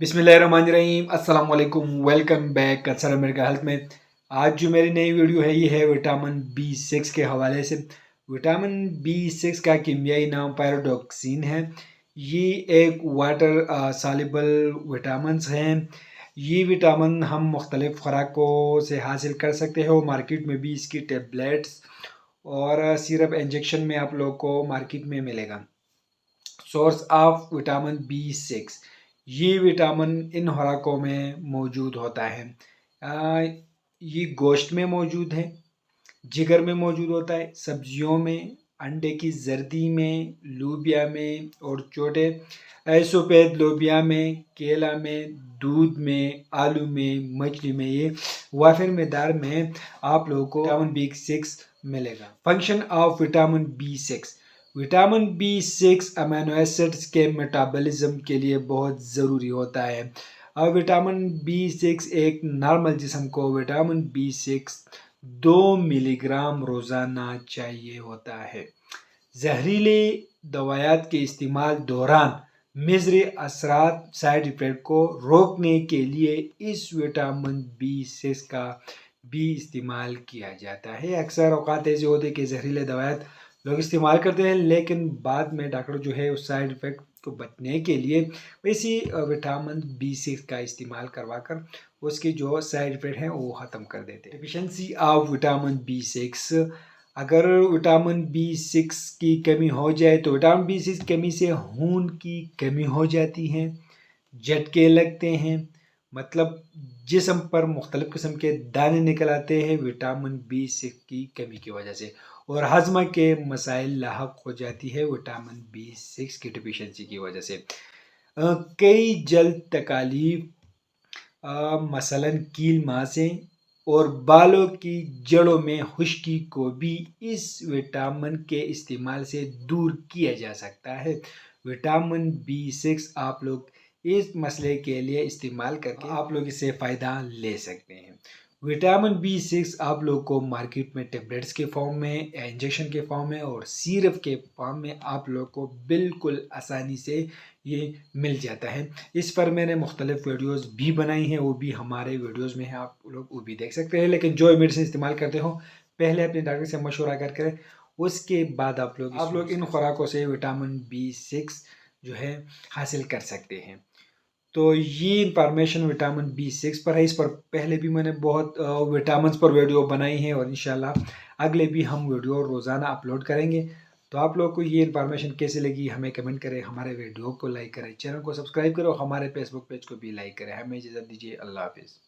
बिस्मिल्लाहिर्रहमानिर्रहीम, अस्सलाम वालेकुम। Welcome back concern America health में। आज जो मेरी नई वीडियो है ये है विटामिन B6 के हवाले से। विटामिन B6 का कीमियाई नाम पायरोडॉक्सिन है। ये एक वाटर सॉल्युबल विटामिन्स हैं। ये विटामिन हम मुख्तलिफ खुराकों से हासिल कर सकते हैं और मार्केट में भी इसकी टेबलेट्स और सिरप इंजेक्शन में आप लोग को मार्केट में मिलेगा। सोर्स ऑफ विटामिन B6, ये विटामिन इन खुराकों में मौजूद होता है। ये गोश्त में मौजूद है, जिगर में मौजूद होता है, सब्जियों में, अंडे की जर्दी में, लोबिया में और छोटे सफ़ेद लोबिया में, केला में, दूध में, आलू में, मछली में, ये वाफिर मकदार में आप लोगों को विटामिन B6 मिलेगा। Function of vitamin B6 amino acids के मेटाबॉलिज्म के लिए बहुत ज़रूरी होता है। अब विटामिन B6 एक नॉर्मल जिस्म को विटामिन B6 2 मिलीग्राम रोज़ाना चाहिए होता है। जहरीली दवायात के इस्तेमाल दौरान मिज़री असरात साइड इफ़ेक्ट को रोकने के लिए इस विटामिन B6 का भी इस्तेमाल किया जाता है। अक्सर औक़ात ऐसे होते हैं कि जहरीले दवायात लोग इस्तेमाल करते हैं, लेकिन बाद में डॉक्टर जो है उस साइड इफ़ेक्ट को बचने के लिए वैसी विटामिन B6 का इस्तेमाल करवा कर उसकी जो साइड इफ़ेक्ट हैं वो ख़त्म कर देते हैं। डेफिशिएंसी ऑफ विटामिन B6, अगर विटामिन B6 की कमी हो जाए तो विटामिन B6 कमी से खून की कमी हो जाती है, झटके लगते हैं, मतलब जिस्म पर मुख्तलिफ किस्म के दाने निकल आते हैं विटामिन B6 की कमी की वजह से, और हज़म के मसाइल लाहक हो जाती है विटामिन B6 की डिफिशेंसी की वजह से। कई जल्द तकालीफ मसलन कील मांसे और बालों की जड़ों में खुश्की को भी इस विटामिन के इस्तेमाल से दूर किया जा सकता है। विटामिन B6 आप लोग इस मसले के लिए इस्तेमाल करके आप लोग इससे फ़ायदा ले सकते हैं। विटामिन B6 आप लोग को मार्केट में टेबलेट्स के फॉर्म में, इंजेक्शन के फॉर्म में और सिरप के फॉर्म में आप लोग को बिल्कुल आसानी से ये मिल जाता है। इस पर मैंने मुख्तलिफ वीडियोस भी बनाई हैं, वो भी हमारे वीडियोस में है, आप लोग वो भी देख सकते हैं। लेकिन जो मेडिसिन इस्तेमाल करते हो पहले अपने डॉक्टर से मशवरा करके उसके बाद आप लोग इन खुराकों से विटामिन B6 जो है हासिल कर सकते हैं। तो ये इंफॉर्मेशन विटामिन B6 पर है। इस पर पहले भी मैंने बहुत विटामिन पर वीडियो बनाई है और इंशाल्लाह अगले भी हम वीडियो रोज़ाना अपलोड करेंगे। तो आप लोग को ये इंफॉर्मेशन कैसे लगी हमें कमेंट करें, हमारे वीडियो को लाइक करें, चैनल को सब्सक्राइब करें और हमारे फेसबुक पेज को भी लाइक करें। हमें इजाज़त दीजिए, अल्लाह हाफिज़।